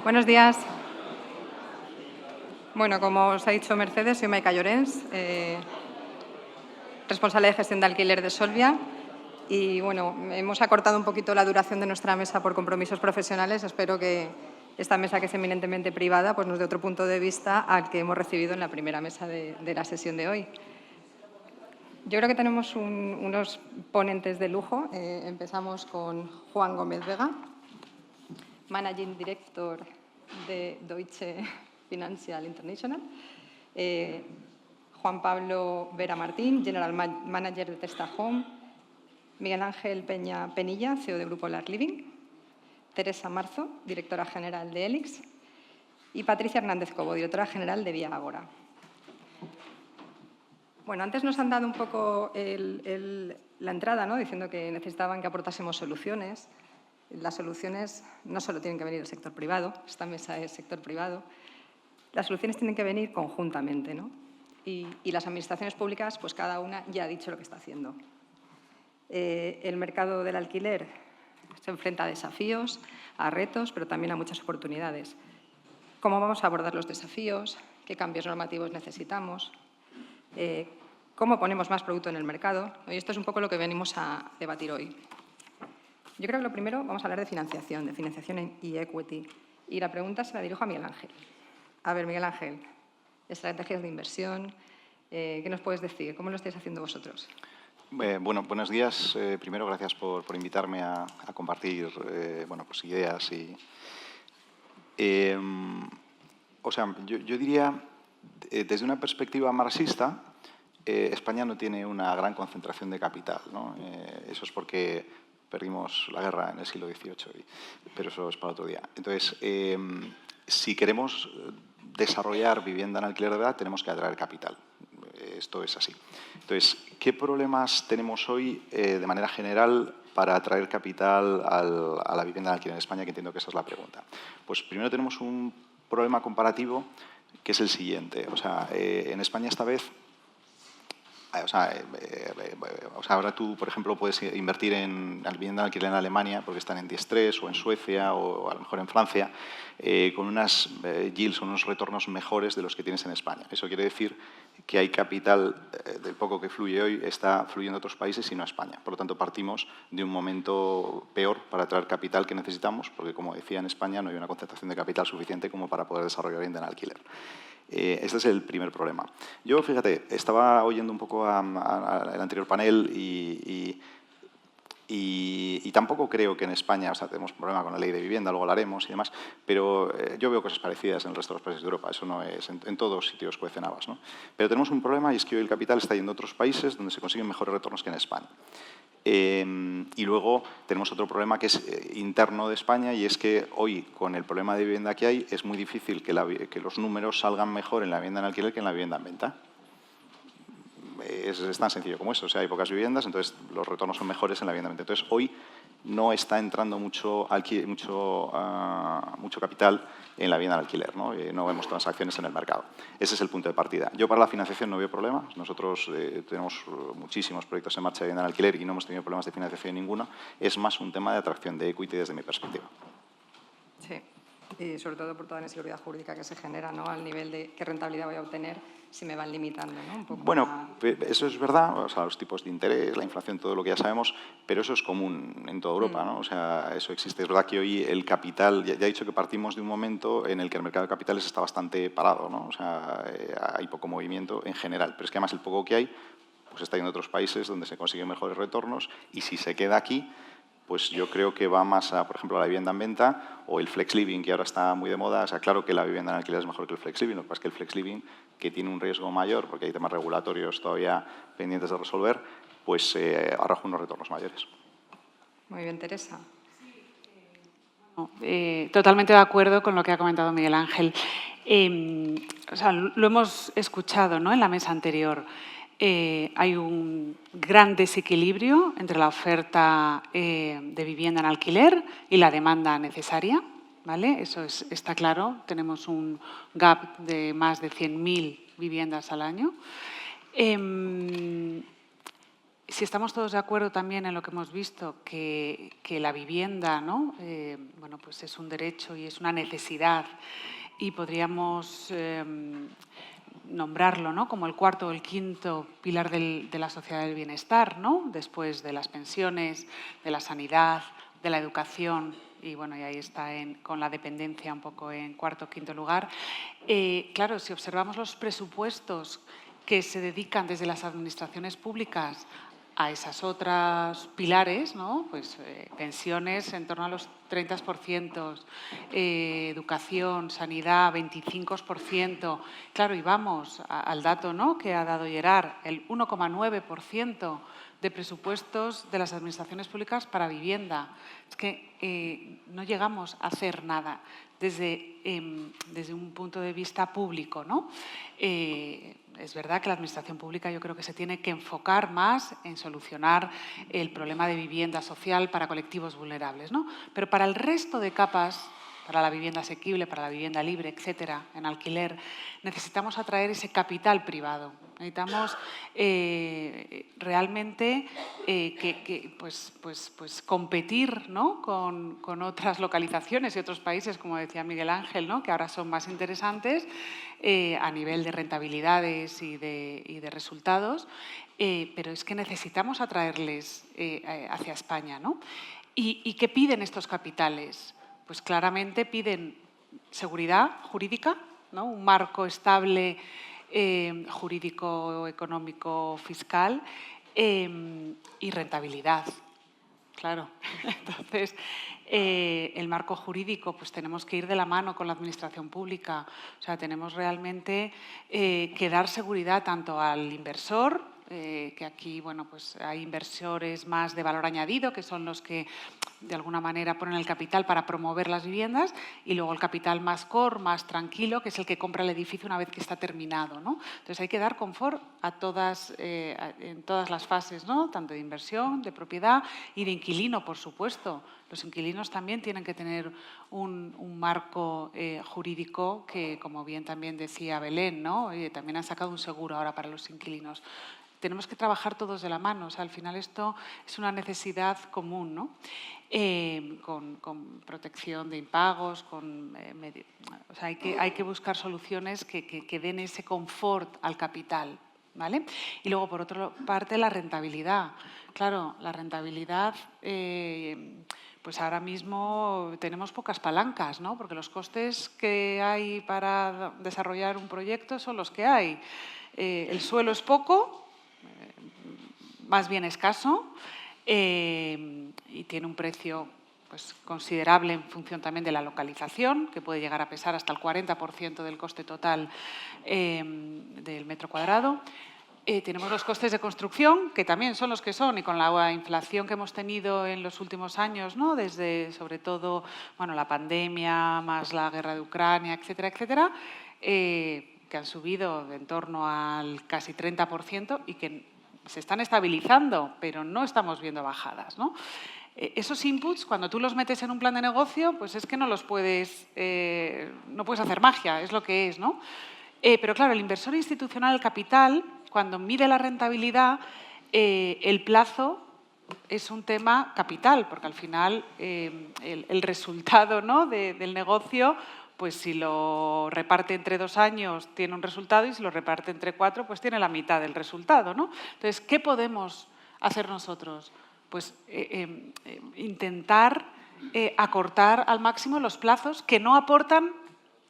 Buenos días. Bueno, como os ha dicho Mercedes, soy Maika Llorens, responsable de gestión de alquiler de Solvia. Y bueno, hemos acortado un poquito la duración de nuestra mesa por compromisos profesionales. Espero que esta mesa, que es eminentemente privada, pues nos dé otro punto de vista al que hemos recibido en la primera mesa de la sesión de hoy. Yo creo que tenemos unos ponentes de lujo. Empezamos con Juan Gómez Vega, Managing Director de Deutsche Financial International. Juan Pablo Vera Martín, General Manager de Testa Home. Miguel Ángel Peña Penilla, CEO de Grupo Lark Living. Teresa Marzo, Directora General de Elix. Y Patricia Hernández Cobo, Directora General de Vía Agora. Bueno, antes nos han dado un poco la entrada, ¿no?, diciendo que necesitaban que aportásemos soluciones. Las soluciones no solo tienen que venir del sector privado, esta mesa es sector privado. Las soluciones tienen que venir conjuntamente, ¿no? Y las administraciones públicas, pues cada una ya ha dicho lo que está haciendo. El mercado del alquiler se enfrenta a desafíos, a retos, pero también a muchas oportunidades. ¿Cómo vamos a abordar los desafíos? ¿Qué cambios normativos necesitamos? ¿Cómo ponemos más producto en el mercado? Y esto es un poco lo que venimos a debatir hoy. Yo creo que lo primero vamos a hablar de financiación y equity. Y la pregunta se la dirijo a Miguel Ángel. A ver, Miguel Ángel, estrategias de inversión, ¿qué nos puedes decir? ¿Cómo lo estáis haciendo vosotros? Bueno, buenos días. Primero, gracias por invitarme a compartir pues ideas. Yo diría, desde una perspectiva marxista, España no tiene una gran concentración de capital, ¿no? Eso es porque perdimos la guerra en el siglo XVIII, pero eso es para otro día. Entonces, si queremos desarrollar vivienda en alquiler de verdad, tenemos que atraer capital. Esto es así. Entonces, ¿qué problemas tenemos hoy de manera general para atraer capital a la vivienda en alquiler en España? Que entiendo que esa es la pregunta. Pues primero tenemos un problema comparativo que es el siguiente. En España esta vez, ahora tú, por ejemplo, puedes invertir en vivienda en alquiler en Alemania porque están en 10-3 o en Suecia o a lo mejor en Francia con unas yields o unos retornos mejores de los que tienes en España. Eso quiere decir que hay capital del poco que fluye hoy está fluyendo a otros países y no a España. Por lo tanto, partimos de un momento peor para atraer capital que necesitamos porque, como decía, en España no hay una concentración de capital suficiente como para poder desarrollar vivienda en alquiler. Este es el primer problema. Yo, fíjate, estaba oyendo un poco al anterior panel y tampoco creo que en España, tenemos un problema con la ley de vivienda, luego hablaremos y demás, pero yo veo cosas parecidas en el resto de los países de Europa. Eso no es, en todos sitios cuecen habas, ¿no? Pero tenemos un problema y es que hoy el capital está yendo a otros países donde se consiguen mejores retornos que en España. Y luego tenemos otro problema que es interno de España y es que hoy, con el problema de vivienda que hay, es muy difícil que los números salgan mejor en la vivienda en alquiler que en la vivienda en venta. Es tan sencillo como eso. Hay pocas viviendas, entonces los retornos son mejores en la vivienda en venta. Entonces, hoy no está entrando mucho capital en la vivienda en alquiler, ¿no? No vemos transacciones en el mercado. Ese es el punto de partida. Yo para la financiación no veo problemas. Nosotros tenemos muchísimos proyectos en marcha de vivienda en alquiler y no hemos tenido problemas de financiación ninguno. Es más un tema de atracción de equity desde mi perspectiva. Sí. Y sobre todo por toda la inseguridad jurídica que se genera, ¿no?, al nivel de qué rentabilidad voy a obtener si me van limitando, ¿no? Un poco. Bueno, eso es verdad, los tipos de interés, la inflación, todo lo que ya sabemos, pero eso es común en toda Europa, ¿no? Eso existe. Es verdad que hoy el capital, ya he dicho que partimos de un momento en el que el mercado de capitales está bastante parado, ¿no? Hay poco movimiento en general, pero es que además el poco que hay, pues está yendo a otros países donde se consiguen mejores retornos y si se queda aquí, pues yo creo que va más a, por ejemplo, a la vivienda en venta o el flex living, que ahora está muy de moda. Claro que la vivienda en alquiler es mejor que el flex living, lo que pasa es que el flex living, que tiene un riesgo mayor, porque hay temas regulatorios todavía pendientes de resolver, pues arroja unos retornos mayores. Muy bien, Teresa. Totalmente de acuerdo con lo que ha comentado Miguel Ángel. Lo hemos escuchado, ¿no?, en la mesa anterior. Hay un gran desequilibrio entre la oferta de vivienda en alquiler y la demanda necesaria, ¿vale? Eso está claro. Tenemos un gap de más de 100.000 viviendas al año. si estamos todos de acuerdo también en lo que hemos visto, que la vivienda, ¿no? Bueno, pues es un derecho y es una necesidad, y podríamos nombrarlo, ¿no?, como el cuarto o el quinto pilar de la sociedad del bienestar, ¿no?, después de las pensiones, de la sanidad, de la educación, y bueno, y ahí está con la dependencia un poco en cuarto o quinto lugar. Claro, si observamos los presupuestos que se dedican desde las administraciones públicas a esas otras pilares, ¿no?, pues pensiones en torno a los 30%, educación, sanidad, 25%. Claro, y vamos al dato, ¿no?, que ha dado Gerard, el 1,9% de presupuestos de las administraciones públicas para vivienda. Es que no llegamos a hacer nada desde un punto de vista público, ¿no? Es verdad que la administración pública yo creo que se tiene que enfocar más en solucionar el problema de vivienda social para colectivos vulnerables, ¿no? Pero para el resto de capas, para la vivienda asequible, para la vivienda libre, etcétera, en alquiler, necesitamos atraer ese capital privado. Necesitamos realmente pues competir, ¿no?, con otras localizaciones y otros países, como decía Miguel Ángel, ¿no?, que ahora son más interesantes a nivel de rentabilidades y de resultados, pero es que necesitamos atraerles hacia España, ¿no? ¿Y qué piden estos capitales? Pues claramente piden seguridad jurídica, ¿no?, un marco estable jurídico, económico, fiscal y rentabilidad. Claro, entonces el marco jurídico, pues tenemos que ir de la mano con la administración pública. O sea, tenemos realmente que dar seguridad tanto al inversor, que aquí, bueno, pues hay inversores más de valor añadido, que son los que de alguna manera ponen el capital para promover las viviendas, y luego el capital más core, más tranquilo, que es el que compra el edificio una vez que está terminado, ¿no? Entonces hay que dar confort a en todas las fases, ¿no?, tanto de inversión, de propiedad y de inquilino, por supuesto. Los inquilinos también tienen que tener un marco jurídico que, como bien también decía Belén, ¿no?, también han sacado un seguro ahora para los inquilinos. Tenemos que trabajar todos de la mano. O sea, al final esto es una necesidad común, ¿no? Con protección de impagos, o sea, hay que buscar soluciones que den ese confort al capital, ¿vale? Y luego, por otra parte, la rentabilidad. Claro, la rentabilidad, pues ahora mismo tenemos pocas palancas, ¿no?, porque los costes que hay para desarrollar un proyecto son los que hay. El suelo es poco, más bien escaso, y tiene un precio pues considerable en función también de la localización, que puede llegar a pesar hasta el 40% del coste total del metro cuadrado. Tenemos los costes de construcción, que también son los que son, y con la inflación que hemos tenido en los últimos años, ¿no?, desde sobre todo, bueno, la pandemia, más la guerra de Ucrania, etcétera, etcétera, que han subido en torno al casi 30% y que se están estabilizando, pero no estamos viendo bajadas, ¿no? Esos inputs, cuando tú los metes en un plan de negocio, pues es que no puedes hacer magia, es lo que es, ¿no? Pero claro, el inversor institucional, el capital, cuando mide la rentabilidad, el plazo es un tema capital, porque al final el resultado, ¿no?, del negocio, pues si lo reparte entre 2 años tiene un resultado, y si lo reparte entre 4, pues tiene la mitad del resultado, ¿no? Entonces, ¿qué podemos hacer nosotros? Pues intentar acortar al máximo los plazos que no aportan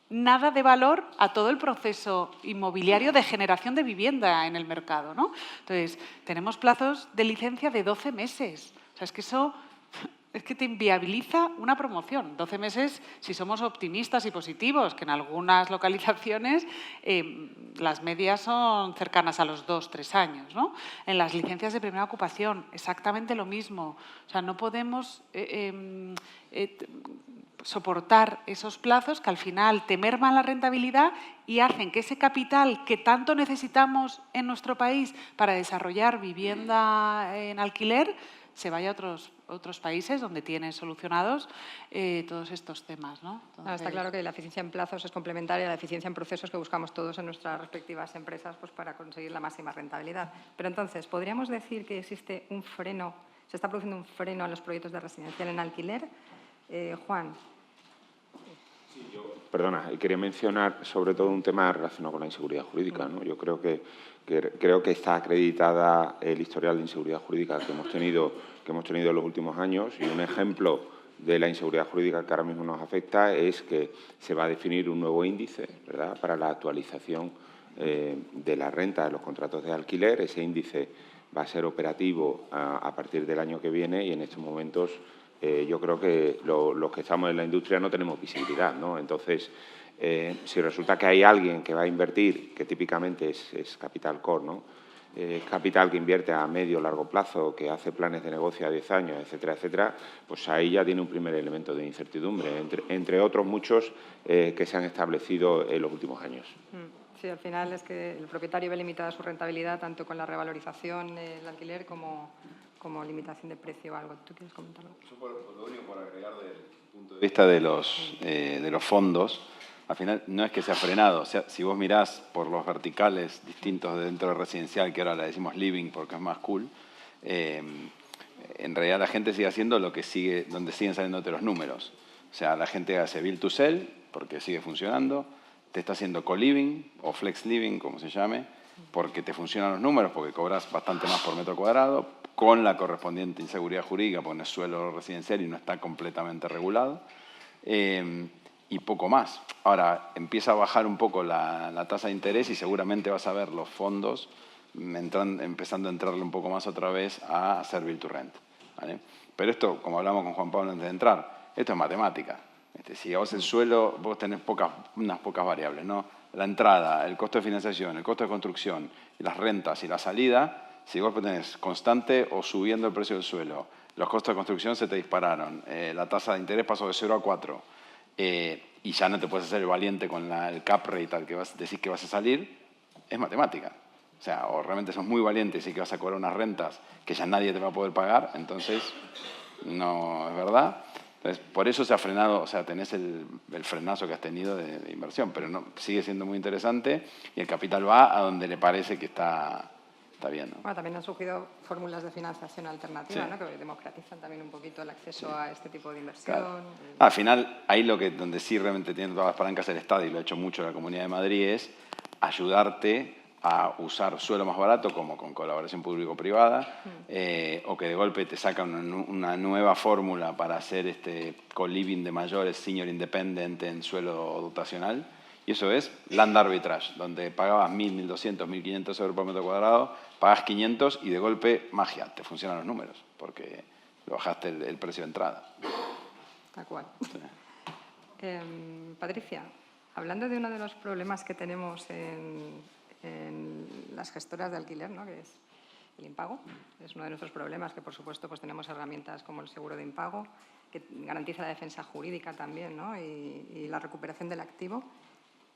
nada de valor a todo el proceso inmobiliario de generación de vivienda en el mercado, ¿no? Entonces, tenemos plazos de licencia de 12 meses. O sea, es que eso es que te inviabiliza una promoción. 12 meses, si somos optimistas y positivos, que en algunas localizaciones las medias son cercanas a los 2-3 años, ¿no? En las licencias de primera ocupación, exactamente lo mismo. O sea, no podemos soportar esos plazos que al final te merman la rentabilidad y hacen que ese capital que tanto necesitamos en nuestro país para desarrollar vivienda en alquiler se vaya a otros países donde tienen solucionados todos estos temas, ¿no? Está claro que la eficiencia en plazos es complementaria a la eficiencia en procesos que buscamos todos en nuestras respectivas empresas pues, para conseguir la máxima rentabilidad. Pero entonces, ¿podríamos decir que existe un freno, se está produciendo un freno en los proyectos de residencial en alquiler? Juan. Perdona, quería mencionar sobre todo un tema relacionado con la inseguridad jurídica, ¿no? Yo creo que está acreditada el historial de inseguridad jurídica que hemos tenido en los últimos años, y un ejemplo de la inseguridad jurídica que ahora mismo nos afecta es que se va a definir un nuevo índice, ¿verdad?, para la actualización de la renta de los contratos de alquiler. Ese índice va a ser operativo a partir del año que viene, y en estos momentos yo creo que los que estamos en la industria no tenemos visibilidad, ¿no? Entonces, si resulta que hay alguien que va a invertir, que típicamente es capital core, ¿no?, capital que invierte a medio o largo plazo, que hace planes de negocio a 10 años, etcétera, etcétera, pues ahí ya tiene un primer elemento de incertidumbre, entre otros muchos que se han establecido en los últimos años. Sí, al final es que el propietario ve limitada su rentabilidad tanto con la revalorización del alquiler como limitación de precio o algo. ¿Tú quieres comentarlo? Yo lo único por agregar del punto de vista de los fondos, al final no es que se ha frenado. O sea, si vos mirás por los verticales distintos dentro del residencial, que ahora le decimos living porque es más cool, en realidad la gente sigue haciendo lo que sigue, donde siguen saliendo los números. O sea, la gente hace build to sell porque sigue funcionando, te está haciendo co-living o flex living, como se llame, porque te funcionan los números, porque cobras bastante más por metro cuadrado, con la correspondiente inseguridad jurídica, porque no es suelo residencial y no está completamente regulado, y poco más. Ahora, empieza a bajar un poco la tasa de interés y seguramente vas a ver los fondos empezando a entrarle un poco más otra vez a hacer build to rent, ¿vale? Pero esto, como hablamos con Juan Pablo antes de entrar, esto es matemática. Si a vos el suelo, vos tenés unas pocas variables, ¿no? La entrada, el costo de financiación, el costo de construcción, las rentas y la salida. Si vos tenés constante o subiendo el precio del suelo, los costos de construcción se te dispararon, la tasa de interés pasó de 0 a 4, y ya no te puedes hacer el valiente con el cap rate al que decís que vas a salir, es matemática. O sea, o realmente sos muy valiente y sí que vas a cobrar unas rentas que ya nadie te va a poder pagar, entonces no es verdad. Entonces, por eso se ha frenado, o sea, tenés el frenazo que has tenido de inversión, pero no, sigue siendo muy interesante y el capital va a donde le parece que está bien, ¿no? Bueno, también han surgido fórmulas de financiación alternativa, Sí. ¿no?, que democratizan también un poquito el acceso a este tipo de inversión. Claro. Al final, ahí donde sí realmente tiene todas las palancas el Estado, y lo ha hecho mucho la Comunidad de Madrid, es ayudarte a usar suelo más barato, como con colaboración público-privada, o que de golpe te saca una nueva fórmula para hacer co-living de mayores, senior independent en suelo dotacional. Y eso es land arbitrage, donde pagabas 1.000, 1.200, 1.500 euros por metro cuadrado, pagas 500 y de golpe, magia, te funcionan los números, porque le bajaste el precio de entrada. Tal cual. Sí. Patricia, hablando de uno de los problemas que tenemos en las gestoras de alquiler, ¿no?, que es el impago. Es uno de nuestros problemas, que por supuesto pues tenemos herramientas como el seguro de impago, que garantiza la defensa jurídica también, ¿no?, y la recuperación del activo.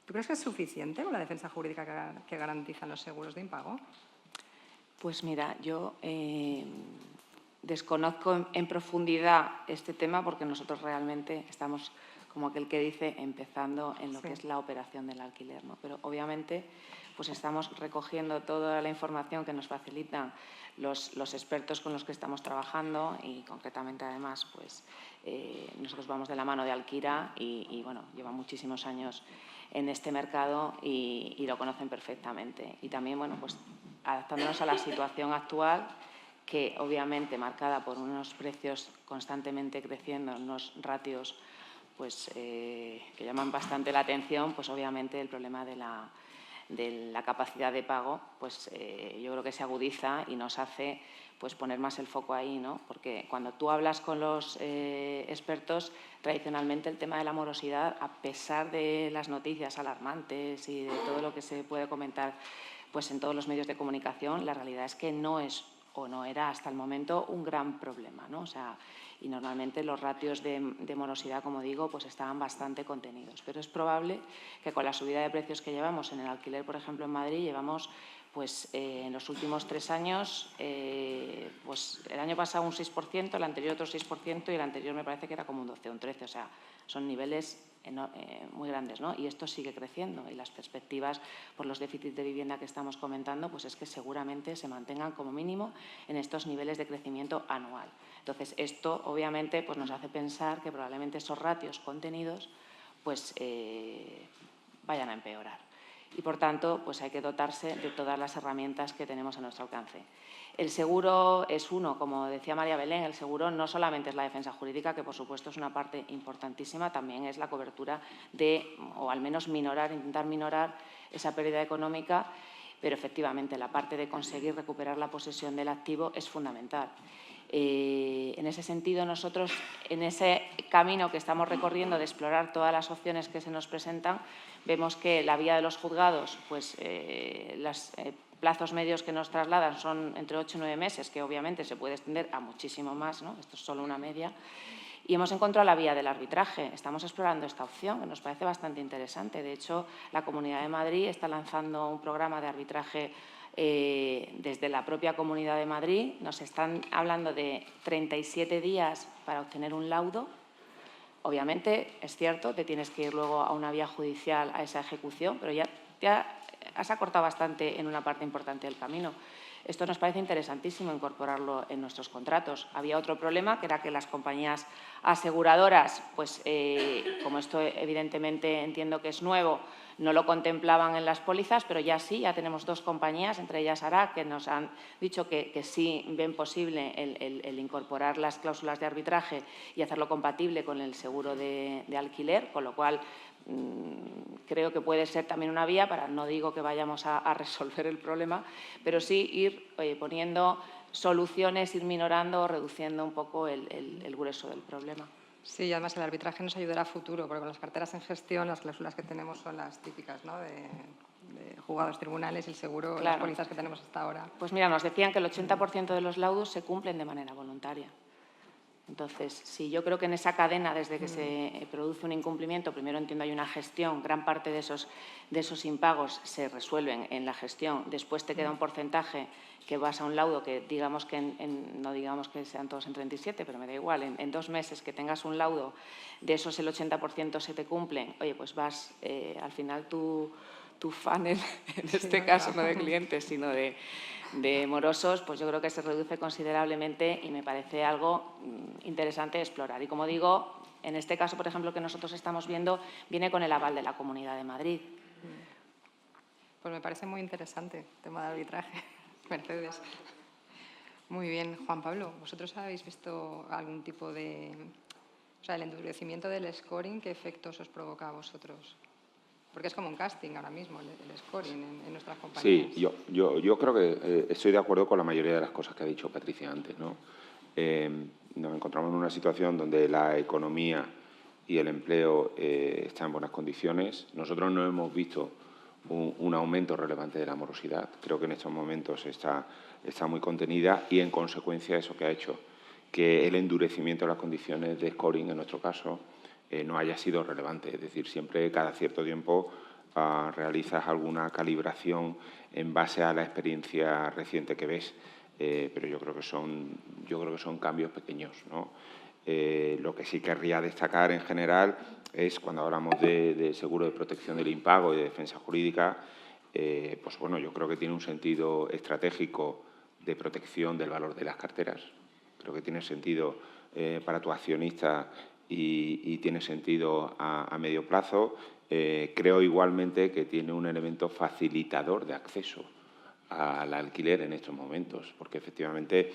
¿Tú crees que es suficiente con la defensa jurídica que garantizan los seguros de impago? Pues mira, yo desconozco en profundidad este tema porque nosotros realmente estamos, como aquel que dice, empezando en lo que es la operación del alquiler, ¿no? Pero obviamente pues estamos recogiendo toda la información que nos facilitan los expertos con los que estamos trabajando, y concretamente además pues nosotros vamos de la mano de Alkira y bueno, lleva muchísimos años en este mercado y lo conocen perfectamente. Y también, bueno, pues adaptándonos a la situación actual, que obviamente marcada por unos precios constantemente creciendo, unos ratios pues, que llaman bastante la atención, pues obviamente el problema de la capacidad de pago, pues yo creo que se agudiza y nos hace pues poner más el foco ahí, ¿no? Porque cuando tú hablas con los expertos, tradicionalmente el tema de la morosidad, a pesar de las noticias alarmantes y de todo lo que se puede comentar pues en todos los medios de comunicación, la realidad es que no es o no era hasta el momento un gran problema, ¿no? O sea, y normalmente los ratios de morosidad, como digo, pues estaban bastante contenidos. Pero es probable que con la subida de precios que llevamos en el alquiler, por ejemplo, en Madrid, llevamos Pues en los últimos 3 años, pues el año pasado un 6%, el anterior otro 6% y el anterior me parece que era como un 12 o un 13. O sea, son niveles muy grandes, ¿no? Y esto sigue creciendo y las perspectivas por los déficits de vivienda que estamos comentando, pues es que seguramente se mantengan como mínimo en estos niveles de crecimiento anual. Entonces, esto obviamente pues nos hace pensar que probablemente esos ratios contenidos pues vayan a empeorar. Y, por tanto, pues hay que dotarse de todas las herramientas que tenemos a nuestro alcance. El seguro es uno, como decía María Belén, el seguro no solamente es la defensa jurídica, que por supuesto es una parte importantísima, también es la cobertura de, o al menos intentar minorar esa pérdida económica, pero efectivamente la parte de conseguir recuperar la posesión del activo es fundamental. En ese sentido, nosotros, en ese camino que estamos recorriendo de explorar todas las opciones que se nos presentan, vemos que la vía de los juzgados, pues los plazos medios que nos trasladan son entre 8 y 9 meses, que obviamente se puede extender a muchísimo más, ¿no? Esto es solo una media. Y hemos encontrado la vía del arbitraje. Estamos explorando esta opción, que nos parece bastante interesante. De hecho, la Comunidad de Madrid está lanzando un programa de arbitraje desde la propia Comunidad de Madrid. Nos están hablando de 37 días para obtener un laudo. Obviamente, es cierto, te tienes que ir luego a una vía judicial a esa ejecución, pero ya has acortado bastante en una parte importante del camino. Esto nos parece interesantísimo incorporarlo en nuestros contratos. Había otro problema, que era que las compañías aseguradoras, pues como esto evidentemente entiendo que es nuevo, no lo contemplaban en las pólizas, pero ya sí, ya tenemos 2 compañías, entre ellas ARA, que nos han dicho que sí ven posible el incorporar las cláusulas de arbitraje y hacerlo compatible con el seguro de alquiler, con lo cual creo que puede ser también una vía para, no digo que vayamos a resolver el problema, pero sí ir poniendo soluciones, ir minorando o reduciendo un poco el grueso del problema. Sí, y además el arbitraje nos ayudará a futuro, porque con las carteras en gestión las cláusulas que tenemos son las típicas, ¿no? de juzgados, tribunales y el seguro, Claro. las pólizas que tenemos hasta ahora. Pues mira, nos decían que el 80% de los laudos se cumplen de manera voluntaria. Entonces, sí, yo creo que en esa cadena, desde que se produce un incumplimiento, primero entiendo hay una gestión, gran parte de esos impagos se resuelven en la gestión, después te queda un porcentaje que vas a un laudo que digamos que, no digamos que sean todos en 37, pero me da igual, en 2 meses que tengas un laudo, de esos el 80% se te cumplen, oye, pues vas, al final tu funnel, en este caso no de clientes, sino de morosos, pues yo creo que se reduce considerablemente y me parece algo interesante explorar. Y como digo, en este caso, por ejemplo, que nosotros estamos viendo, viene con el aval de la Comunidad de Madrid. Pues me parece muy interesante el tema de arbitraje, Mercedes. Muy bien. Juan Pablo, ¿vosotros habéis visto algún tipo de... O sea, el endurecimiento del scoring, ¿qué efectos os provoca a vosotros? Porque es como un casting ahora mismo, el scoring en nuestras compañías. Sí, yo creo que estoy de acuerdo con la mayoría de las cosas que ha dicho Patricia antes, ¿no? Nos encontramos en una situación donde la economía y el empleo están en buenas condiciones. Nosotros no hemos visto un aumento relevante de la morosidad. Creo que en estos momentos está muy contenida y, en consecuencia, eso que ha hecho que el endurecimiento de las condiciones de scoring, en nuestro caso, no haya sido relevante. Es decir, siempre, cada cierto tiempo, realizas alguna calibración en base a la experiencia reciente que ves, pero yo creo que son cambios pequeños, ¿no? Lo que sí querría destacar en general es, cuando hablamos de seguro de protección del impago y de defensa jurídica, pues bueno, yo creo que tiene un sentido estratégico de protección del valor de las carteras. Creo que tiene sentido para tu accionista y tiene sentido a medio plazo. Creo igualmente que tiene un elemento facilitador de acceso al alquiler en estos momentos, porque efectivamente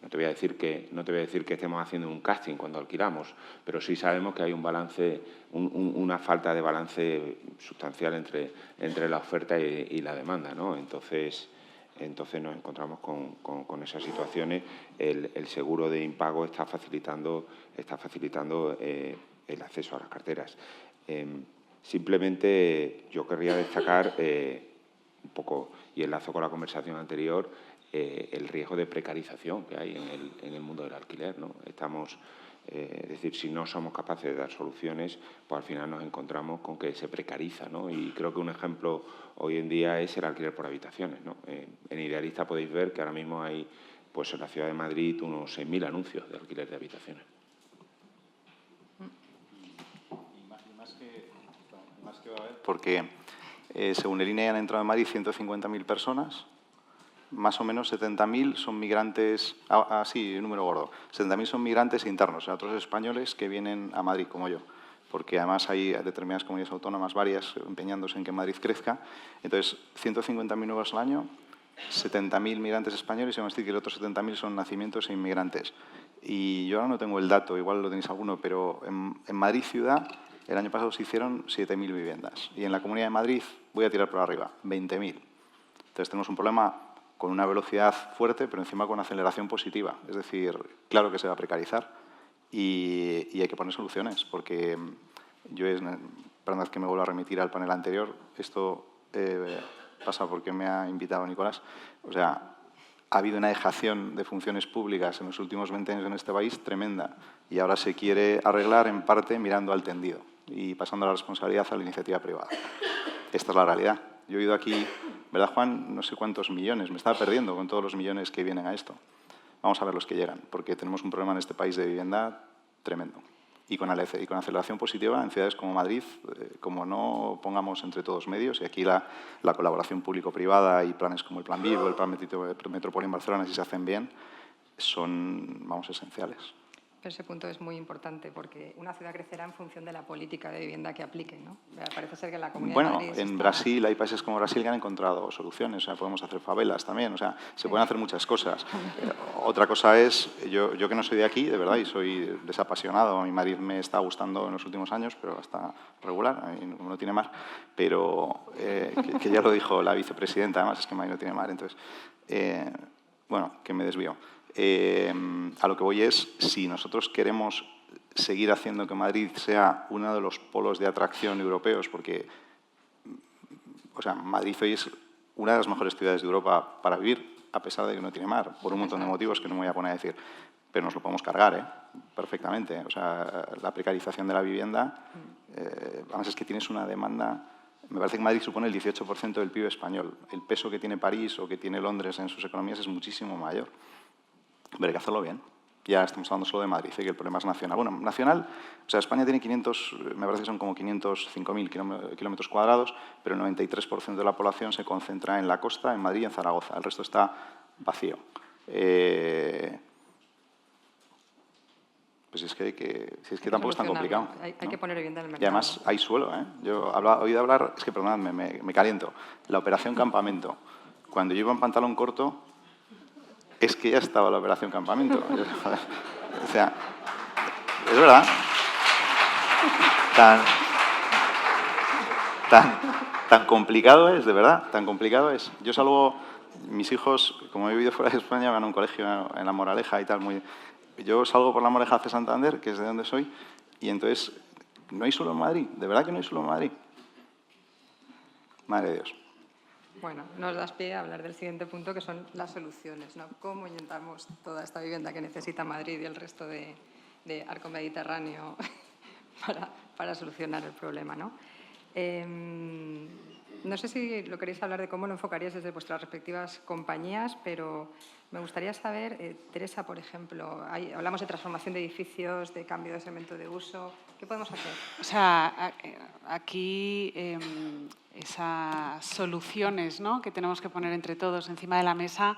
no te voy a decir que estemos haciendo un casting cuando alquilamos, pero sí sabemos que hay un balance, una falta de balance sustancial entre la oferta y la demanda, ¿no? Entonces nos encontramos con esas situaciones. El seguro de impago está facilitando el acceso a las carteras. Simplemente yo querría destacar un poco, y enlazo con la conversación anterior, el riesgo de precarización que hay en el mundo del alquiler, ¿no? Estamos Es decir, si no somos capaces de dar soluciones, pues al final nos encontramos con que se precariza, ¿no? Y creo que un ejemplo hoy en día es el alquiler por habitaciones, ¿no? En Idealista podéis ver que ahora mismo hay, pues en la ciudad de Madrid, unos 6.000 anuncios de alquiler de habitaciones. Porque según el INE han entrado en Madrid 150.000 personas, más o menos 70.000 son migrantes, sí, número gordo, 70.000 son migrantes internos, o sea, otros españoles que vienen a Madrid, como yo, porque además hay determinadas comunidades autónomas, varias, empeñándose en que Madrid crezca. Entonces, 150.000 nuevos al año, 70.000 migrantes españoles y vamos a decir que los otros 70.000 son nacimientos e inmigrantes. Y yo ahora no tengo el dato, igual lo tenéis alguno, pero en Madrid ciudad el año pasado se hicieron 7.000 viviendas y en la Comunidad de Madrid, voy a tirar por arriba, 20.000. Entonces tenemos un problema con una velocidad fuerte, pero encima con aceleración positiva. Es decir, claro que se va a precarizar y hay que poner soluciones, porque perdón que me vuelvo a remitir al panel anterior, esto pasa porque me ha invitado Nicolás. O sea, ha habido una dejación de funciones públicas en los últimos 20 años en este país tremenda y ahora se quiere arreglar en parte mirando al tendido y pasando la responsabilidad a la iniciativa privada. Esta es la realidad. Yo he oído aquí, ¿verdad, Juan? No sé cuántos millones. Me estaba perdiendo con todos los millones que vienen a esto. Vamos a ver los que llegan, porque tenemos un problema en este país de vivienda tremendo. Y con aceleración positiva en ciudades como Madrid, como no pongamos entre todos medios, y aquí la colaboración público-privada y planes como el Plan Vivo, el Plan Metrópoli en Barcelona, si se hacen bien, son, vamos, esenciales. Pero ese punto es muy importante porque una ciudad crecerá en función de la política de vivienda que aplique, ¿no? Parece ser que en la Comunidad de Madrid en Brasil hay países como Brasil que han encontrado soluciones. O sea, podemos hacer favelas también. O sea, se pueden hacer muchas cosas. Otra cosa es, yo que no soy de aquí, de verdad, y soy desapasionado. A mi Madrid me está gustando en los últimos años, pero está regular, no tiene mar. Pero, que ya lo dijo la vicepresidenta, además es que Madrid no tiene mar. Entonces, bueno, que me desvío. A lo que voy es, si nosotros queremos seguir haciendo que Madrid sea uno de los polos de atracción europeos, porque o sea, Madrid hoy es una de las mejores ciudades de Europa para vivir, a pesar de que no tiene mar, por un montón de motivos que no me voy a poner a decir, pero nos lo podemos cargar, perfectamente. O sea, la precarización de la vivienda, además es que tienes una demanda. Me parece que Madrid supone el 18% del PIB español. El peso que tiene París o que tiene Londres en sus economías es muchísimo mayor. Pero hay que hacerlo bien. Ya estamos hablando solo de Madrid, que el problema es nacional. Bueno, nacional, o sea, España tiene 500, me parece que son como 505.000 kilómetros cuadrados, pero el 93% de la población se concentra en la costa, en Madrid y en Zaragoza. El resto está vacío. Pues es que tampoco es tan complicado. Hay que poner vivienda en el mercado. Y además hay suelo, ¿eh? Yo he oído hablar, es que perdonadme, me caliento, la operación campamento. Cuando yo iba en pantalón corto, es que ya estaba la operación campamento. O sea, es verdad. Tan complicado es, de verdad, tan complicado es. Yo salgo, mis hijos, como he vivido fuera de España, van a un colegio en La Moraleja y tal, yo salgo por La Moraleja hacia Santander, que es de donde soy, y entonces no hay suelo en Madrid, de verdad que no hay suelo en Madrid. Madre de Dios. Bueno, nos das pie a hablar del siguiente punto, que son las soluciones, ¿no? ¿Cómo orientamos toda esta vivienda que necesita Madrid y el resto de arco mediterráneo para solucionar el problema, ¿no? No sé si lo queréis hablar de cómo lo enfocaríais desde vuestras respectivas compañías, pero me gustaría saber, Teresa, por ejemplo, hablamos de transformación de edificios, de cambio de segmento de uso. ¿Qué podemos hacer? O sea, aquí esas soluciones, ¿no?, que tenemos que poner entre todos encima de la mesa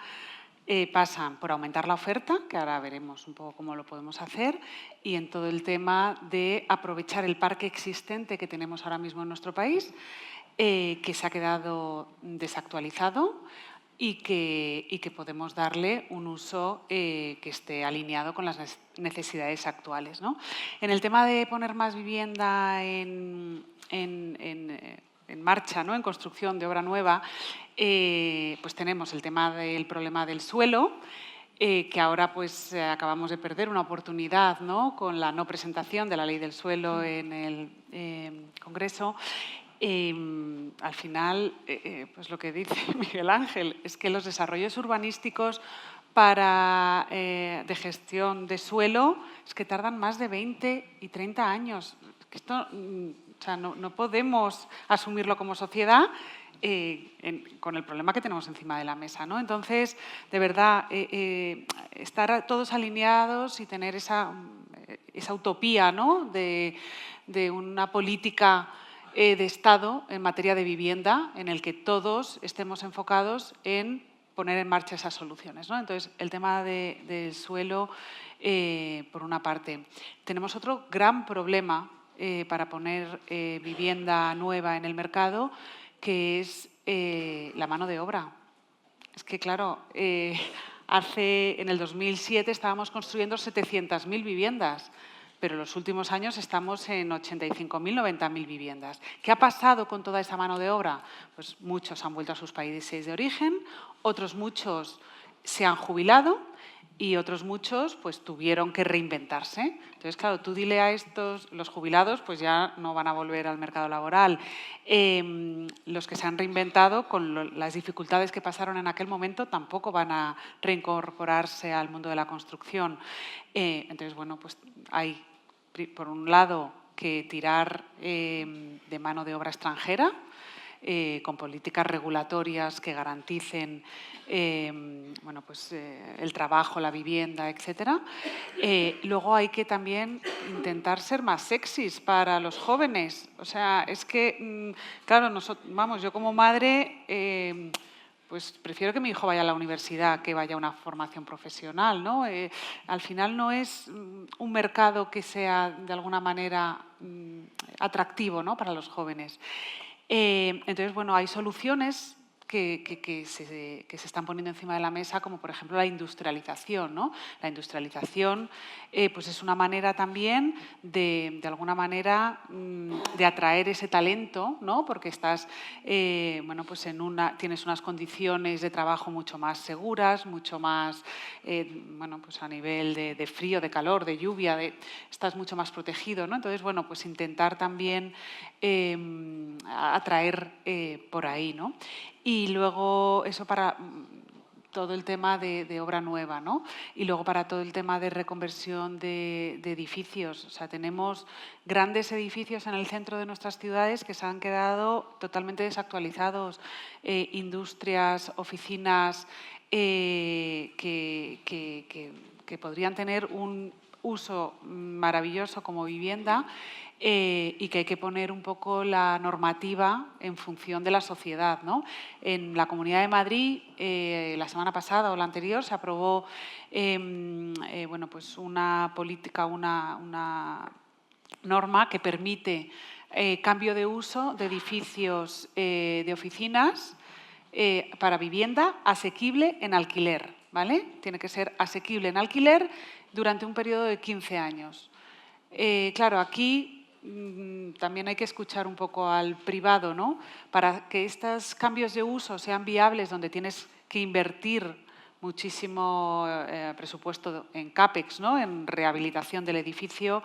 pasan por aumentar la oferta, que ahora veremos un poco cómo lo podemos hacer, y en todo el tema de aprovechar el parque existente que tenemos ahora mismo en nuestro país, que se ha quedado desactualizado y que podemos darle un uso que esté alineado con las necesidades actuales, ¿no? En el tema de poner más vivienda en marcha, ¿no?, en construcción de obra nueva, pues tenemos el tema del problema del suelo, que ahora pues acabamos de perder una oportunidad, ¿no?, con la no presentación de la ley del suelo en el Congreso. Al final, pues lo que dice Miguel Ángel, es que los desarrollos urbanísticos de gestión de suelo, es que tardan más de 20 y 30 años. Que esto, o sea, no podemos asumirlo como sociedad con el problema que tenemos encima de la mesa, ¿no? Entonces, de verdad, estar todos alineados y tener esa utopía, ¿no?, de una política de Estado en materia de vivienda en el que todos estemos enfocados en poner en marcha esas soluciones, ¿no? Entonces, el tema del suelo, por una parte. Tenemos otro gran problema para poner vivienda nueva en el mercado, que es la mano de obra. Es que, claro, en el 2007 estábamos construyendo 700.000 viviendas, pero en los últimos años estamos en 85.000, 90.000 viviendas. ¿Qué ha pasado con toda esa mano de obra? Pues muchos han vuelto a sus países de origen, otros muchos se han jubilado y otros muchos pues tuvieron que reinventarse. Entonces, claro, tú dile a estos, los jubilados pues ya no van a volver al mercado laboral. Los que se han reinventado con las dificultades que pasaron en aquel momento tampoco van a reincorporarse al mundo de la construcción. Entonces, bueno, pues hay, por un lado, que tirar de mano de obra extranjera, con políticas regulatorias que garanticen bueno, pues, el trabajo, la vivienda, etcétera. Luego hay que también intentar ser más sexys para los jóvenes. O sea, es que, claro, yo como madre pues prefiero que mi hijo vaya a la universidad que vaya a una formación profesional, ¿no? Al final no es un mercado que sea de alguna manera atractivo, ¿no?, para los jóvenes. Entonces, bueno, hay soluciones que se están poniendo encima de la mesa, como por ejemplo la industrialización, ¿no? La industrialización pues es una manera también de alguna manera de atraer ese talento, ¿no? Porque estás bueno, pues tienes unas condiciones de trabajo mucho más seguras, mucho más bueno, pues a nivel de frío, de calor, de lluvia, estás mucho más protegido, ¿no? Entonces, bueno, pues intentar también atraer por ahí, ¿no? Y luego eso para todo el tema de obra nueva, ¿no? Y luego para todo el tema de reconversión de edificios. O sea, tenemos grandes edificios en el centro de nuestras ciudades que se han quedado totalmente desactualizados. Industrias, oficinas que podrían tener un uso maravilloso como vivienda y que hay que poner un poco la normativa en función de la sociedad, ¿no? En la Comunidad de Madrid, la semana pasada o la anterior, se aprobó bueno, pues una política, una norma que permite cambio de uso de edificios de oficinas para vivienda asequible en alquiler, ¿vale? Tiene que ser asequible en alquiler durante un periodo de 15 años. Claro, aquí también hay que escuchar un poco al privado, ¿no? Para que estos cambios de uso sean viables, donde tienes que invertir muchísimo presupuesto en CAPEX, ¿no?, en rehabilitación del edificio,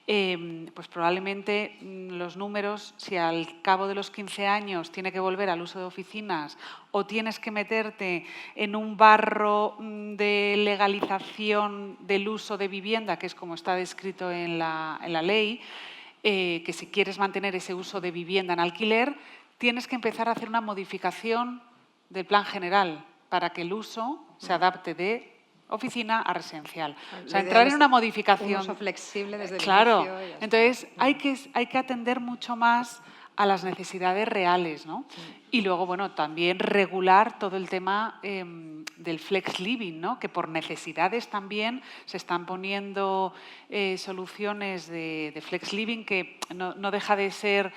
pues probablemente los números, si al cabo de los 15 años tiene que volver al uso de oficinas o tienes que meterte en un barro de legalización del uso de vivienda, que es como está descrito en la ley, que si quieres mantener ese uso de vivienda en alquiler, tienes que empezar a hacer una modificación del plan general para que el uso se adapte de oficina a residencial. O sea, entrar en una modificación. Un uso flexible desde el claro. inicio. Claro. Entonces, hay que atender mucho más a las necesidades reales, ¿no? Y luego, bueno, también regular todo el tema del flex living, ¿no? Que por necesidades también se están poniendo soluciones de flex living que no deja de ser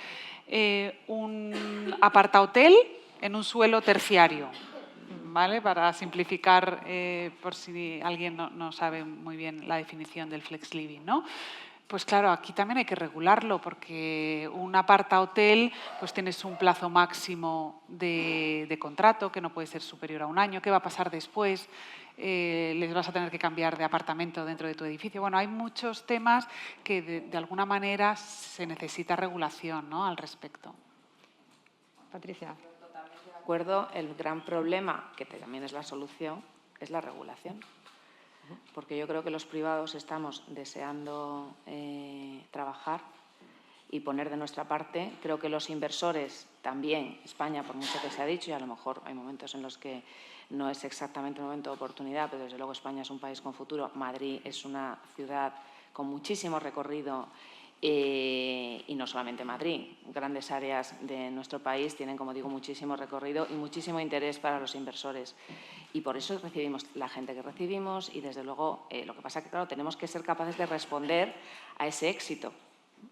un apartahotel en un suelo terciario, ¿vale? Para simplificar, por si alguien no sabe muy bien la definición del flex living, ¿no? Pues claro, aquí también hay que regularlo porque un apartahotel pues tienes un plazo máximo de contrato que no puede ser superior a un año. ¿Qué va a pasar después? Les vas a tener que cambiar de apartamento dentro de tu edificio. Bueno, hay muchos temas que de alguna manera se necesita regulación, ¿no?, al respecto. Patricia. Totalmente de acuerdo. El gran problema, que también es la solución, es la regulación. Porque yo creo que los privados estamos deseando trabajar y poner de nuestra parte. Creo que los inversores también, España, por mucho que se ha dicho, y a lo mejor hay momentos en los que no es exactamente un momento de oportunidad, pero desde luego España es un país con futuro. Madrid es una ciudad con muchísimo recorrido y no solamente Madrid. Grandes áreas de nuestro país tienen, como digo, muchísimo recorrido y muchísimo interés para los inversores. Y por eso recibimos la gente que recibimos y, desde luego, lo que pasa es que, claro, tenemos que ser capaces de responder a ese éxito.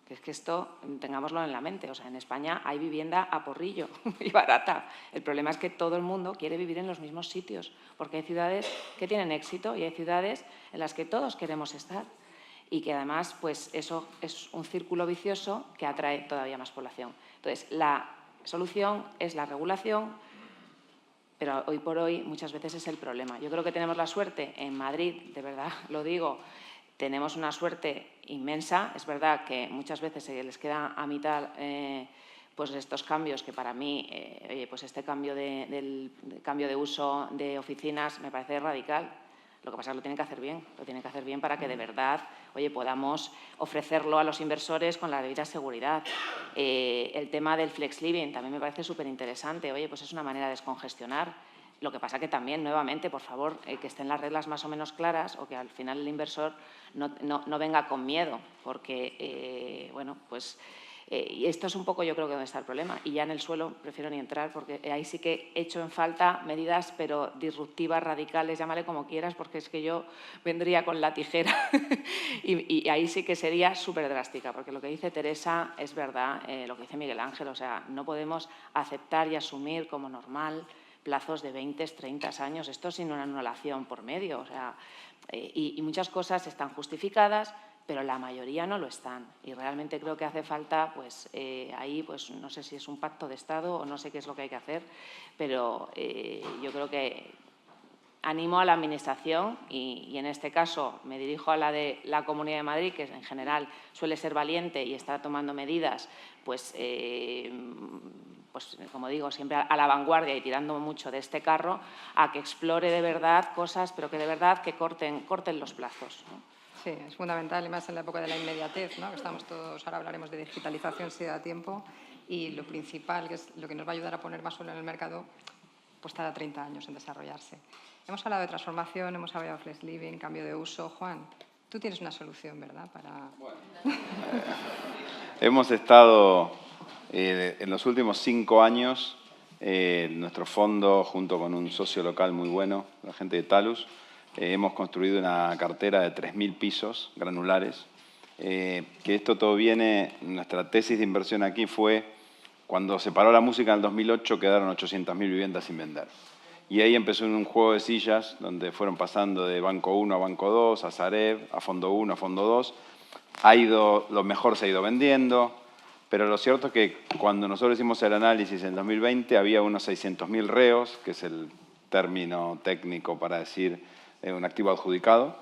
Que es que esto, tengámoslo en la mente, o sea, en España hay vivienda a porrillo y barata. El problema es que todo el mundo quiere vivir en los mismos sitios, porque hay ciudades que tienen éxito y hay ciudades en las que todos queremos estar y que además, pues eso es un círculo vicioso que atrae todavía más población. Entonces, la solución es la regulación, pero hoy por hoy muchas veces es el problema. Yo creo que tenemos la suerte en Madrid, de verdad lo digo, tenemos una suerte inmensa. Es verdad que muchas veces se les queda a mitad pues estos cambios que para mí, pues este cambio del cambio de uso de oficinas me parece radical. Lo que pasa es que lo tienen que hacer bien, lo tienen que hacer bien para que de verdad, podamos ofrecerlo a los inversores con la debida seguridad. El tema del flex living también me parece súper interesante. Pues es una manera de descongestionar. Lo que pasa que también, nuevamente, por favor, que estén las reglas más o menos claras o que al final el inversor no venga con miedo, porque, y esto es un poco, yo creo, que donde está el problema. Y ya en el suelo prefiero ni entrar, porque ahí sí que echo en falta medidas, pero disruptivas, radicales, llámale como quieras, porque es que yo vendría con la tijera y ahí sí que sería súper drástica, porque lo que dice Teresa es verdad, lo que dice Miguel Ángel, o sea, no podemos aceptar y asumir como normal plazos de 20, 30 años, esto sin una anulación por medio, o sea, y muchas cosas están justificadas, pero la mayoría no lo están. Y realmente creo que hace falta, pues ahí, pues no sé si es un pacto de Estado o no sé qué es lo que hay que hacer, pero yo creo que animo a la Administración y en este caso me dirijo a la de la Comunidad de Madrid, que en general suele ser valiente y está tomando medidas, pues como digo, siempre a la vanguardia y tirando mucho de este carro, a que explore de verdad cosas, pero que de verdad que corten los plazos, ¿no? Sí, es fundamental, y más en la época de la inmediatez, ¿no? Que estamos todos, ahora hablaremos de digitalización si da tiempo, y lo principal, que es lo que nos va a ayudar a poner más suelo en el mercado, pues tarda 30 años en desarrollarse. Hemos hablado de transformación, hemos hablado de flex living, cambio de uso. Juan, tú tienes una solución, ¿verdad? Hemos estado en los últimos 5 años, nuestro fondo, junto con un socio local muy bueno, la gente de Talus, hemos construido una cartera de 3.000 pisos granulares. Que esto todo viene, nuestra tesis de inversión aquí fue, cuando se paró la música en el 2008, quedaron 800.000 viviendas sin vender. Y ahí empezó un juego de sillas, donde fueron pasando de Banco 1 a Banco 2, a Sareb, a Fondo 1, a Fondo 2. Lo mejor se ha ido vendiendo, pero lo cierto es que cuando nosotros hicimos el análisis en 2020, había unos 600.000 reos, que es el término técnico para decir un activo adjudicado.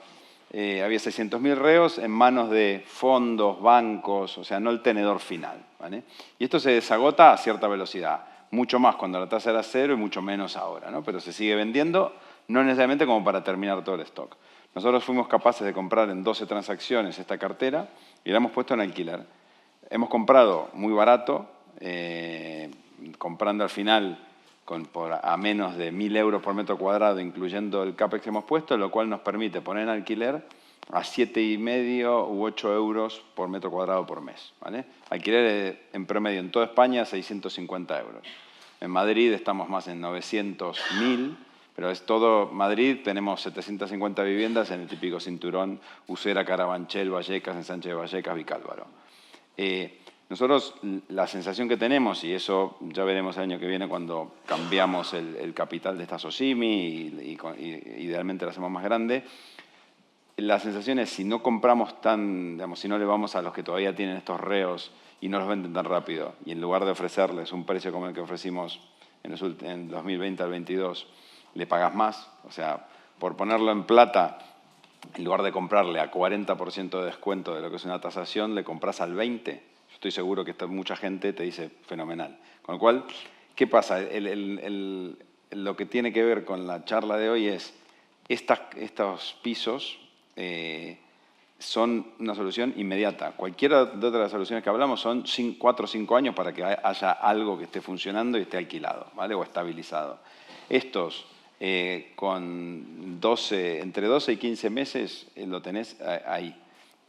Había 600.000 reos en manos de fondos, bancos, o sea, no el tenedor final, ¿vale? Y esto se desagota a cierta velocidad, mucho más cuando la tasa era cero y mucho menos ahora, ¿no? Pero se sigue vendiendo, no necesariamente como para terminar todo el stock. Nosotros fuimos capaces de comprar en 12 transacciones esta cartera y la hemos puesto en alquiler. Hemos comprado muy barato, comprando al final a menos de 1.000 euros por metro cuadrado, incluyendo el CAPEX que hemos puesto, lo cual nos permite poner en alquiler a 7,5 u 8 euros por metro cuadrado por mes, ¿vale? Alquiler en promedio en toda España 650 euros. En Madrid estamos más en 900.000, pero es todo Madrid. Tenemos 750 viviendas en el típico cinturón Usera, Carabanchel, Vallecas, Ensanche de Vallecas, Vicálvaro. Nosotros, la sensación que tenemos, y eso ya veremos el año que viene cuando cambiamos el capital de esta SOCIMI y idealmente la hacemos más grande, la sensación es, si no compramos si no le vamos a los que todavía tienen estos reos y no los venden tan rápido, y en lugar de ofrecerles un precio como el que ofrecimos en 2020 al 22, le pagas más, o sea, por ponerlo en plata, en lugar de comprarle a 40% de descuento de lo que es una tasación, le compras al 20%. Estoy seguro que mucha gente te dice fenomenal. Con lo cual, ¿qué pasa? Lo que tiene que ver con la charla de hoy es, estos pisos son una solución inmediata. Cualquiera de otras soluciones que hablamos son 4 o 5 años para que haya algo que esté funcionando y esté alquilado, ¿vale? O estabilizado. Estos, con entre 12 y 15 meses, lo tenés ahí.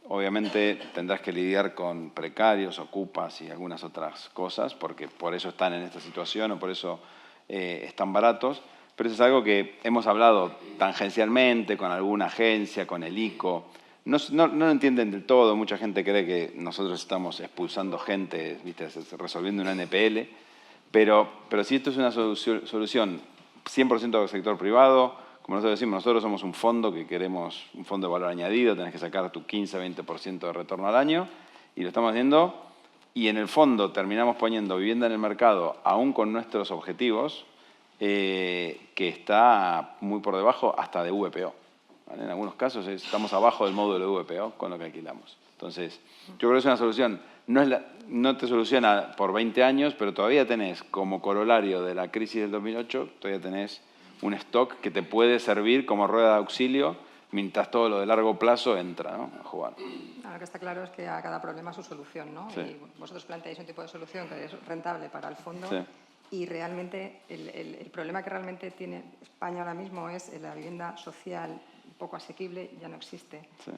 Obviamente tendrás que lidiar con precarios, ocupas y algunas otras cosas, porque por eso están en esta situación o por eso están baratos. Pero eso es algo que hemos hablado tangencialmente con alguna agencia, con el ICO. No lo entienden del todo. Mucha gente cree que nosotros estamos expulsando gente, ¿viste? Resolviendo una NPL. Pero si esto es una solución 100% del sector privado, como nosotros decimos, nosotros somos un fondo que queremos un fondo de valor añadido, tenés que sacar tu 15-20% de retorno al año, y lo estamos haciendo, y en el fondo terminamos poniendo vivienda en el mercado, aún con nuestros objetivos, que está muy por debajo hasta de VPO. ¿Vale? En algunos casos estamos abajo del módulo de VPO con lo que alquilamos. Entonces, yo creo que es una solución, no te soluciona por 20 años, pero todavía tenés, como corolario de la crisis del 2008, todavía tenés un stock que te puede servir como rueda de auxilio mientras todo lo de largo plazo entra, ¿no? A jugar. Lo que está claro es que a cada problema su solución, ¿no? Sí. Y vosotros planteáis un tipo de solución que es rentable para el fondo. Sí. Y realmente el problema que realmente tiene España ahora mismo es la vivienda social poco asequible, ya no existe. Sí.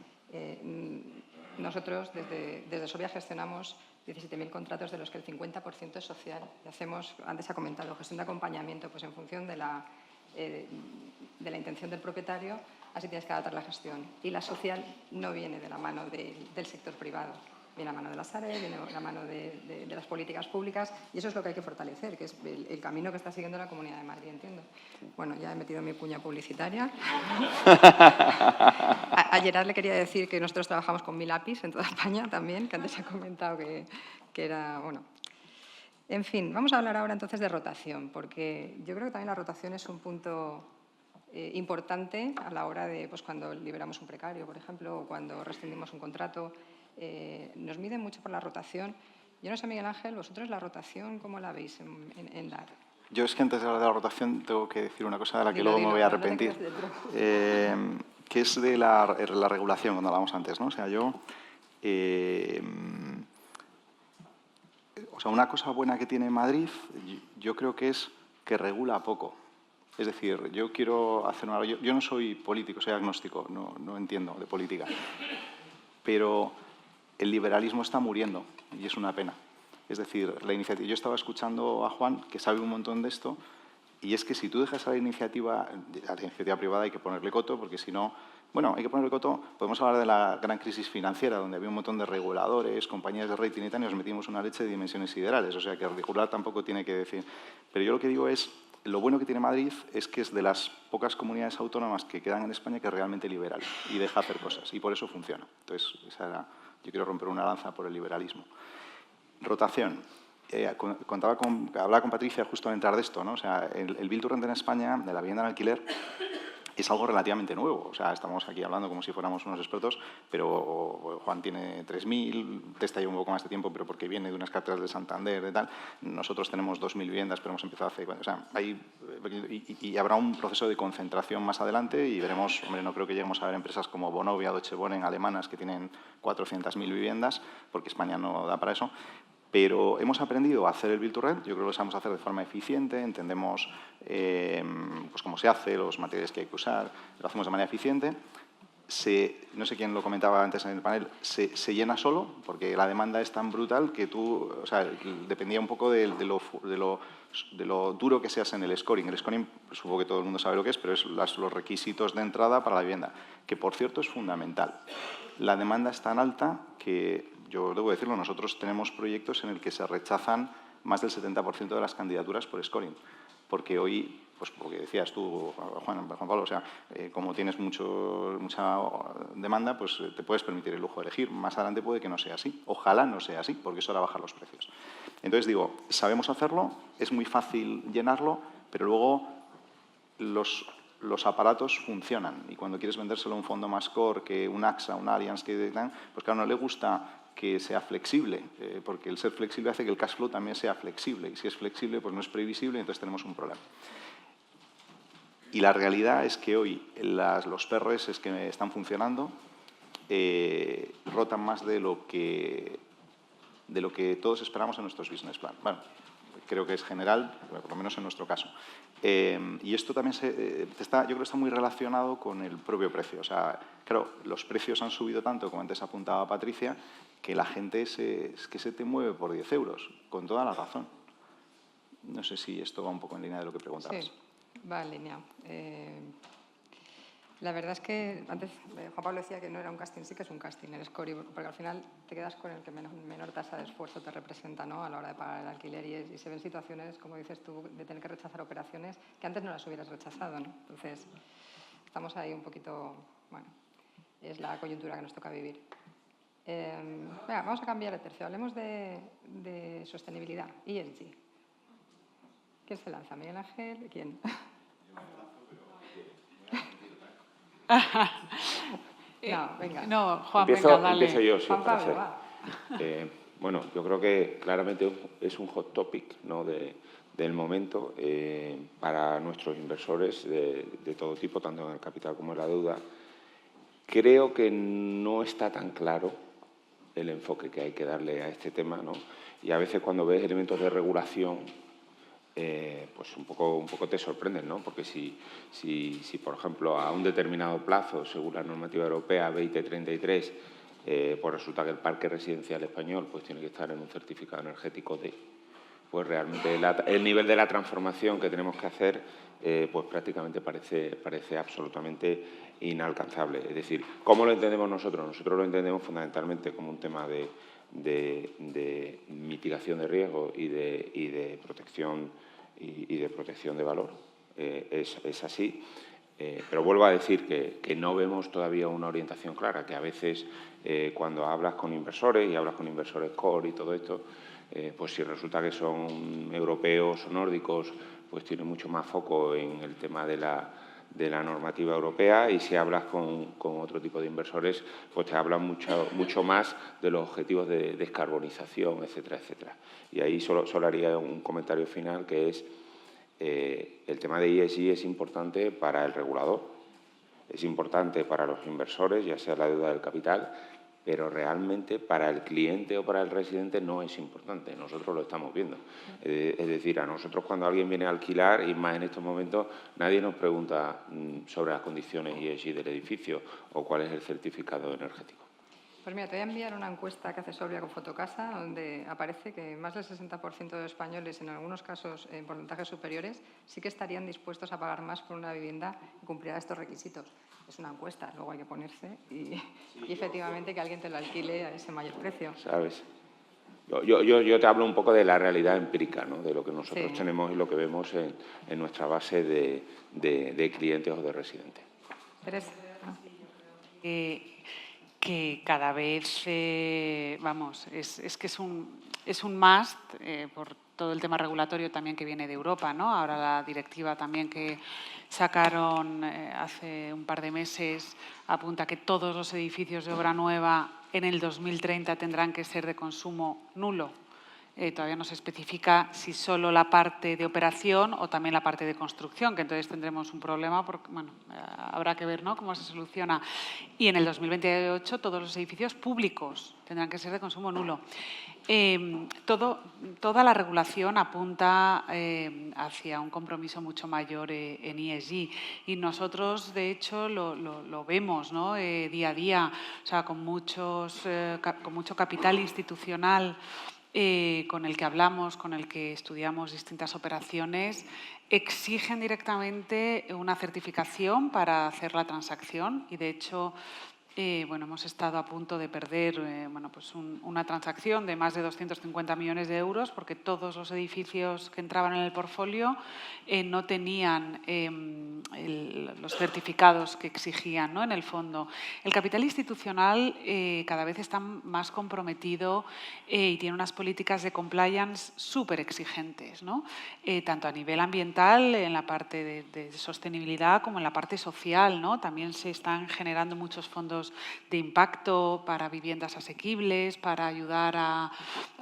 Nosotros desde Sovia gestionamos 17.000 contratos, de los que el 50% es social. Y hacemos, antes se ha comentado, gestión de acompañamiento, pues en función de la intención del propietario, así tienes que adaptar la gestión. Y la social no viene de la mano del sector privado. Viene a la mano de la SARE, viene a la mano de las políticas públicas, y eso es lo que hay que fortalecer, que es el camino que está siguiendo la Comunidad de Madrid, entiendo. Bueno, ya he metido mi cuña publicitaria. A Gerard le quería decir que nosotros trabajamos con 1000 APIs en toda España también, que antes se ha comentado que era, bueno. En fin, vamos a hablar ahora entonces de rotación, porque yo creo que también la rotación es un punto importante a la hora de, pues, cuando liberamos un precario, por ejemplo, o cuando rescindimos un contrato. Nos miden mucho por la rotación. Yo no sé, Miguel Ángel, vosotros la rotación, ¿cómo la veis en LAR? Yo es que antes de hablar de la rotación tengo que decir una cosa de la que luego me voy a no te arrepentir, quedes dentro. que es de la regulación, cuando hablamos antes, ¿no? O sea, una cosa buena que tiene Madrid, yo creo que es que regula poco. Es decir, yo quiero hacer una... Yo no soy político, soy agnóstico, no entiendo de política. Pero el liberalismo está muriendo y es una pena. Es decir, la iniciativa... Yo estaba escuchando a Juan, que sabe un montón de esto, y es que si tú dejas a la iniciativa privada hay que ponerle coto, porque si no... Bueno, hay que ponerle coto. Podemos hablar de la gran crisis financiera, donde había un montón de reguladores, compañías de rating y tal, y nos metimos una leche de dimensiones siderales. O sea, que regular tampoco tiene que decir... Pero yo lo que digo es... Lo bueno que tiene Madrid es que es de las pocas comunidades autónomas que quedan en España que es realmente liberal y deja hacer cosas, y por eso funciona. Entonces, yo quiero romper una lanza por el liberalismo. Rotación. Hablaba con Patricia justo al entrar de esto, ¿no? O sea, el Build to Rent en España, de la vivienda en alquiler, es algo relativamente nuevo. O sea, estamos aquí hablando como si fuéramos unos expertos, pero Juan tiene 3.000, Testa lleva un poco más de tiempo, pero porque viene de unas carteras de Santander y tal. Nosotros tenemos 2.000 viviendas, pero hemos empezado hace... O sea, y habrá un proceso de concentración más adelante y veremos... Hombre, no creo que lleguemos a ver empresas como Vonovia o Deutsche Wohnen alemanas que tienen 400.000 viviendas, porque España no da para eso. Pero hemos aprendido a hacer el Build to Rent, yo creo que lo sabemos hacer de forma eficiente, entendemos pues cómo se hace, los materiales que hay que usar, lo hacemos de manera eficiente. No sé quién lo comentaba antes en el panel, se llena solo, porque la demanda es tan brutal que o sea, dependía un poco de lo duro que seas en el scoring. El scoring, supongo que todo el mundo sabe lo que es, pero es los requisitos de entrada para la vivienda, que por cierto es fundamental. La demanda es tan alta que... Yo debo decirlo, nosotros tenemos proyectos en el que se rechazan más del 70% de las candidaturas por scoring. Porque hoy, pues lo que decías tú, Juan Pablo, o sea, como tienes mucha demanda, pues te puedes permitir el lujo de elegir. Más adelante puede que no sea así. Ojalá no sea así, porque eso hará bajar los precios. Entonces digo, sabemos hacerlo, es muy fácil llenarlo, pero luego los aparatos funcionan. Y cuando quieres vendérselo a un fondo más core que un AXA, un Allianz, pues claro, no le gusta que sea flexible, porque el ser flexible hace que el cash flow también sea flexible. Y si es flexible, pues no es previsible y entonces tenemos un problema. Y la realidad es que hoy los PRS que están funcionando rotan más de lo que todos esperamos en nuestros business plan. Bueno, creo que es general, por lo menos en nuestro caso. Y esto también yo creo que está muy relacionado con el propio precio. O sea, claro, los precios han subido tanto, como antes apuntaba Patricia, que la gente es que se te mueve por 10 euros, con toda la razón. No sé si esto va un poco en línea de lo que preguntabas. Sí, va en línea. La verdad es que antes Juan Pablo decía que no era un casting, sí que es un casting, el score, porque al final te quedas con el que menor tasa de esfuerzo te representa, ¿no?, a la hora de pagar el alquiler y se ven situaciones, como dices tú, de tener que rechazar operaciones que antes no las hubieras rechazado, ¿no? Entonces, estamos ahí un poquito, bueno, es la coyuntura que nos toca vivir. Venga, vamos a cambiar de tercio, hablemos de sostenibilidad, ESG. ¿Quién se lanza? ¿Miguel Ángel? ¿Quién? No, venga. No, Juan, Empiezo, venga, dale. empiezo yo, sí, Juan para Pablo, hacer. va. Bueno, yo creo que claramente es un hot topic, ¿no?, del momento para nuestros inversores de todo tipo, tanto en el capital como en la deuda. Creo que no está tan claro el enfoque que hay que darle a este tema, ¿no? Y a veces cuando ves elementos de regulación, pues un poco te sorprenden, ¿no? Porque si, por ejemplo, a un determinado plazo, según la normativa europea 2033, pues resulta que el parque residencial español pues tiene que estar en un certificado energético D, pues realmente el nivel de la transformación que tenemos que hacer pues prácticamente parece absolutamente inalcanzable. Es decir, ¿cómo lo entendemos nosotros? Nosotros lo entendemos fundamentalmente como un tema de mitigación de riesgo y de protección de valor. Es así. Pero vuelvo a decir que no vemos todavía una orientación clara, que a veces cuando hablas con inversores y hablas con inversores core y todo esto, pues si resulta que son europeos o nórdicos, pues tienen mucho más foco en el tema de la normativa europea, y si hablas con otro tipo de inversores, pues te hablan mucho más de los objetivos de descarbonización, etcétera, etcétera. Y ahí solo haría un comentario final, que es el tema de ESG es importante para el regulador, es importante para los inversores, ya sea la deuda del capital, pero realmente para el cliente o para el residente no es importante. Nosotros lo estamos viendo. Es decir, a nosotros cuando alguien viene a alquilar, y más en estos momentos, nadie nos pregunta sobre las condiciones ESG del edificio o cuál es el certificado energético. Pues mira, te voy a enviar una encuesta que hace Solvia con Fotocasa, donde aparece que más del 60% de españoles, en algunos casos en porcentajes superiores, sí que estarían dispuestos a pagar más por una vivienda que cumpliera estos requisitos. Es una encuesta, luego hay que ponerse y efectivamente que alguien te lo alquile a ese mayor precio. ¿Sabes? Yo te hablo un poco de la realidad empírica, ¿no?, de lo que nosotros Sí. tenemos y lo que vemos en nuestra base de clientes o de residentes. Teresa. Que cada vez, vamos, es que es un must por todo el tema regulatorio también que viene de Europa, ¿no? Ahora la directiva también que sacaron hace un par de meses apunta que todos los edificios de obra nueva en el 2030 tendrán que ser de consumo nulo. Todavía no se especifica si solo la parte de operación o también la parte de construcción, que entonces tendremos un problema porque, bueno, habrá que ver, ¿no?, cómo se soluciona. Y en el 2028 todos los edificios públicos tendrán que ser de consumo nulo. Toda la regulación apunta hacia un compromiso mucho mayor en ESG, y nosotros, de hecho, lo vemos, ¿no?, día a día, o sea, con mucho capital institucional con el que hablamos, con el que estudiamos distintas operaciones, exigen directamente una certificación para hacer la transacción, y de hecho bueno, hemos estado a punto de perder bueno, pues una transacción de más de 250 millones de euros porque todos los edificios que entraban en el portfolio no tenían los certificados que exigían, ¿no?, en el fondo. El capital institucional cada vez está más comprometido y tiene unas políticas de compliance súper exigentes, ¿no?, tanto a nivel ambiental, en la parte de sostenibilidad, como en la parte social, ¿no? También se están generando muchos fondos de impacto para viviendas asequibles, para ayudar a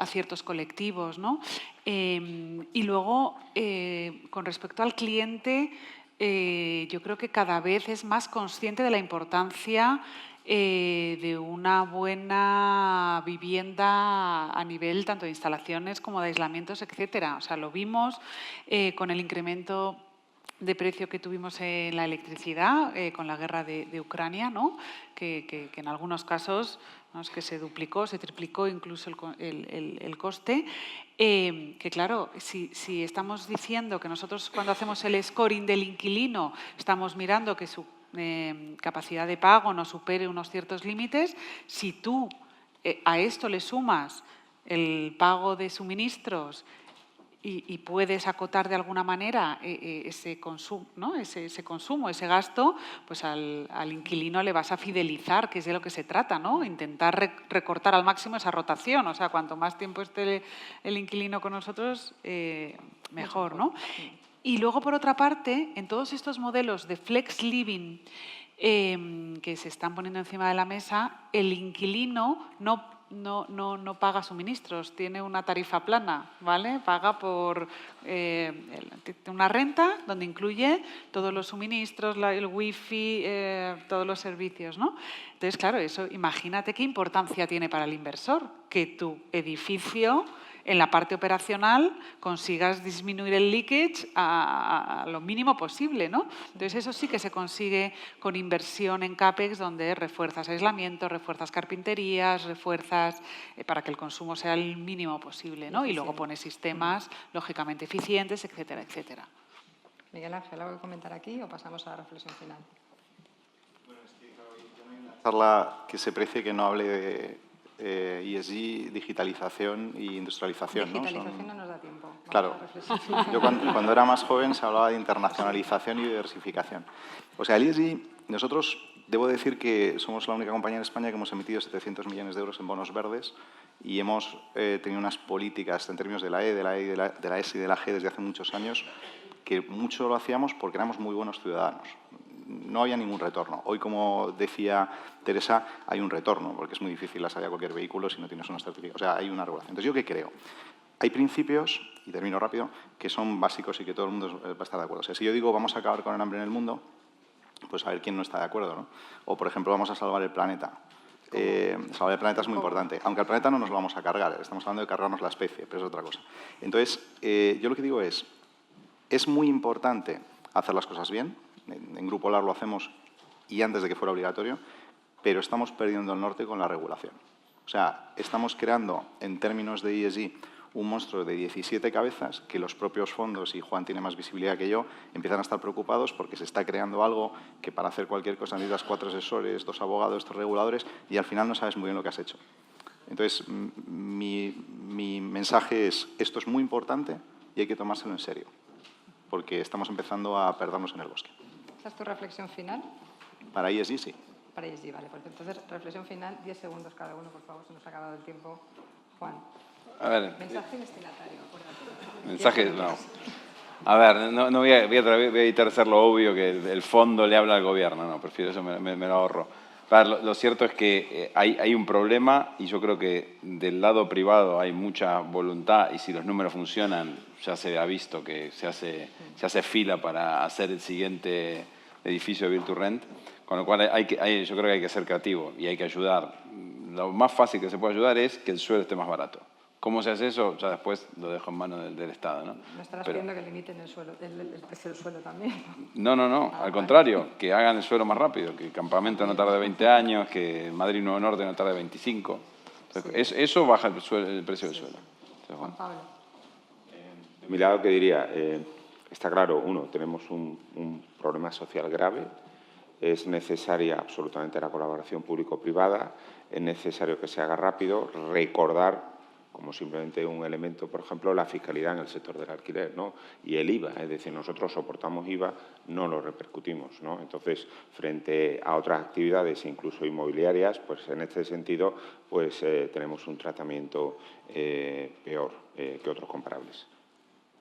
ciertos colectivos, ¿no? Y luego, con respecto al cliente, yo creo que cada vez es más consciente de la importancia de una buena vivienda a nivel tanto de instalaciones como de aislamientos, etcétera. O sea, lo vimos con el incremento de precio que tuvimos en la electricidad con la guerra de Ucrania, ¿no? que en algunos casos, ¿no?, es que se duplicó, se triplicó incluso el coste. Que claro, si estamos diciendo que nosotros cuando hacemos el scoring del inquilino estamos mirando que su capacidad de pago no supere unos ciertos límites, si tú a esto le sumas el pago de suministros y puedes acotar de alguna manera ese consumo, ¿no?, ese consumo, ese gasto, pues al inquilino le vas a fidelizar, que es de lo que se trata, ¿no? Intentar recortar al máximo esa rotación. O sea, cuanto más tiempo esté el inquilino con nosotros, mejor, ¿no? Y luego, por otra parte, en todos estos modelos de flex living que se están poniendo encima de la mesa, el inquilino no paga suministros, tiene una tarifa plana, ¿vale? Paga por una renta donde incluye todos los suministros, el wifi, todos los servicios, ¿no? Entonces, claro, eso, imagínate qué importancia tiene para el inversor, que tu edificio en la parte operacional consigas disminuir el leakage a lo mínimo posible, ¿no? Entonces, eso sí que se consigue con inversión en CAPEX, donde refuerzas aislamiento, refuerzas carpinterías, refuerzas para que el consumo sea el mínimo posible, ¿no? Y luego pones sistemas, lógicamente, eficientes, etcétera, etcétera. Miguel Ángel, ¿algo que comentar aquí o pasamos a la reflexión final? Bueno, es que claro, yo no hay una charla que se precie que no hable de ESG, digitalización e industrialización. Digitalización no nos da tiempo. Vamos Claro, a la reflexión final. yo cuando era más joven se hablaba de internacionalización y diversificación. O sea, el ESG, nosotros, debo decir que somos la única compañía en España que hemos emitido 700 millones de euros en bonos verdes y hemos tenido unas políticas en términos de la E, de la S y de la G desde hace muchos años, que mucho lo hacíamos porque éramos muy buenos ciudadanos. No había ningún retorno. Hoy, como decía Teresa, hay un retorno, porque es muy difícil salir a cualquier vehículo si no tienes unos certificados. O sea, hay una regulación. Entonces, ¿yo qué creo? Hay principios, y termino rápido, que son básicos y que todo el mundo va a estar de acuerdo. O sea, si yo digo vamos a acabar con el hambre en el mundo, pues a ver quién no está de acuerdo, ¿no? O, por ejemplo, vamos a salvar el planeta. Salvar el planeta es muy importante. Aunque al planeta no nos lo vamos a cargar, estamos hablando de cargarnos la especie, pero es otra cosa. Entonces, yo lo que digo es muy importante hacer las cosas bien. En Grupo LAR lo hacemos y antes de que fuera obligatorio, pero estamos perdiendo el norte con la regulación. O sea, estamos creando, en términos de ESG, un monstruo de 17 cabezas que los propios fondos, y Juan tiene más visibilidad que yo, empiezan a estar preocupados porque se está creando algo que para hacer cualquier cosa necesitas 4 asesores, 2 abogados, 3 reguladores y al final no sabes muy bien lo que has hecho. Entonces, mi mensaje es, esto es muy importante y hay que tomárselo en serio, porque estamos empezando a perdernos en el bosque. ¿Esa es tu reflexión final? Para ESG, sí. Para ESG, vale. Pues entonces, reflexión final, 10 segundos cada uno, por favor, se nos ha acabado el tiempo. Juan. A ver. Mensaje destinatario, acuérdate. Mensaje, no. A ver, no voy a evitar ser lo obvio que el fondo le habla al gobierno, no, prefiero eso, me lo ahorro. Lo cierto es que hay un problema y yo creo que del lado privado hay mucha voluntad y si los números funcionan, ya se ha visto que se hace fila para hacer el siguiente edificio de Build to Rent, con lo cual yo creo que hay que ser creativo y hay que ayudar. Lo más fácil que se puede ayudar es que el suelo esté más barato. ¿Cómo se hace eso? Ya después lo dejo en manos del Estado, ¿no? ¿No estarás pidiendo que limiten el precio del suelo también? No. Al contrario, que hagan el suelo más rápido, que el campamento no tarde 20 años, que Madrid Nuevo Norte no tarde 25. Entonces, eso baja el precio del suelo. Entonces, Juan Pablo. De mi lado, ¿qué diría? Está claro, uno, tenemos un problema social grave. Es necesaria absolutamente la colaboración público-privada. Es necesario que se haga rápido. Recordar como simplemente un elemento, por ejemplo, la fiscalidad en el sector del alquiler, ¿no? Y el IVA, es decir, nosotros soportamos IVA, no lo repercutimos, ¿no? Entonces, frente a otras actividades, incluso inmobiliarias, pues en este sentido, pues tenemos un tratamiento peor que otros comparables.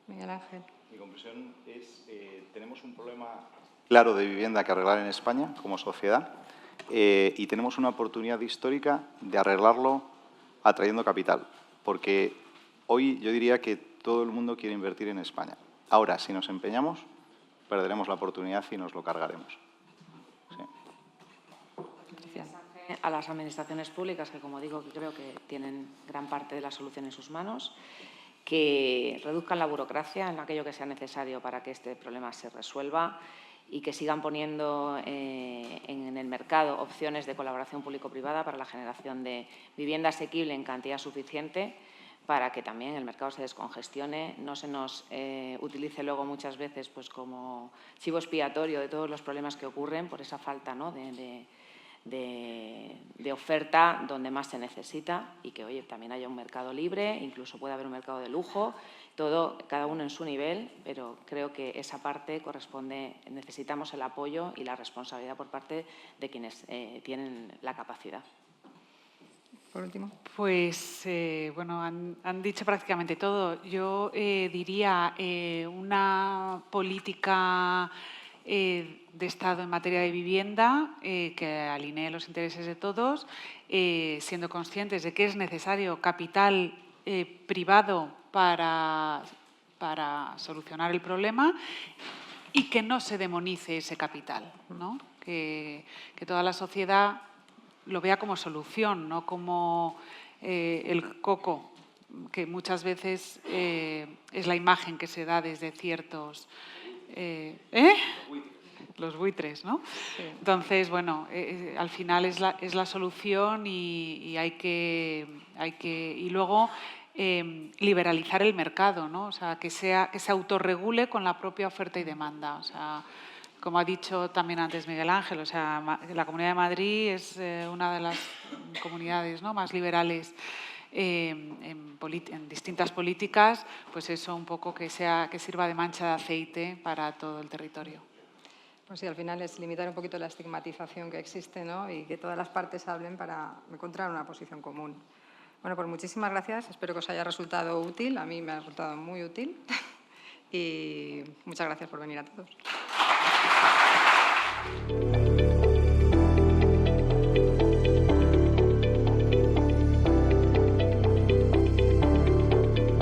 Miguel Ángel. Mi conclusión es, tenemos un problema claro de vivienda que arreglar en España como sociedad y tenemos una oportunidad histórica de arreglarlo atrayendo capital. Porque hoy yo diría que todo el mundo quiere invertir en España. Ahora, si nos empeñamos, perderemos la oportunidad y nos lo cargaremos. Sí. A las administraciones públicas, que como digo, que creo que tienen gran parte de la solución en sus manos, que reduzcan la burocracia en aquello que sea necesario para que este problema se resuelva y que sigan poniendo en el mercado opciones de colaboración público-privada para la generación de vivienda asequible en cantidad suficiente, para que también el mercado se descongestione, no se nos utilice luego muchas veces pues, como chivo expiatorio de todos los problemas que ocurren por esa falta, ¿no?, de oferta donde más se necesita, y que, oye, también haya un mercado libre, incluso puede haber un mercado de lujo, todo, cada uno en su nivel, pero creo que esa parte corresponde, necesitamos el apoyo y la responsabilidad por parte de quienes tienen la capacidad. Por último. Pues, bueno, han dicho prácticamente todo. Yo diría una política de Estado en materia de vivienda que alinee los intereses de todos, siendo conscientes de que es necesario capital privado para solucionar el problema y que no se demonice ese capital, ¿no? Que toda la sociedad lo vea como solución, no como el coco, que muchas veces es la imagen que se da desde ciertos... Los buitres, ¿no? Sí. Entonces, bueno, al final es la solución y hay que... Y luego liberalizar el mercado, ¿no? O sea, que se autorregule con la propia oferta y demanda. O sea, como ha dicho también antes Miguel Ángel, o sea, la Comunidad de Madrid es una de las comunidades, ¿no?, más liberales en distintas políticas, pues eso un poco que sirva de mancha de aceite para todo el territorio. Pues sí, al final es limitar un poquito la estigmatización que existe, ¿no?, y que todas las partes hablen para encontrar una posición común. Bueno, pues muchísimas gracias. Espero que os haya resultado útil. A mí me ha resultado muy útil. Y muchas gracias por venir a todos.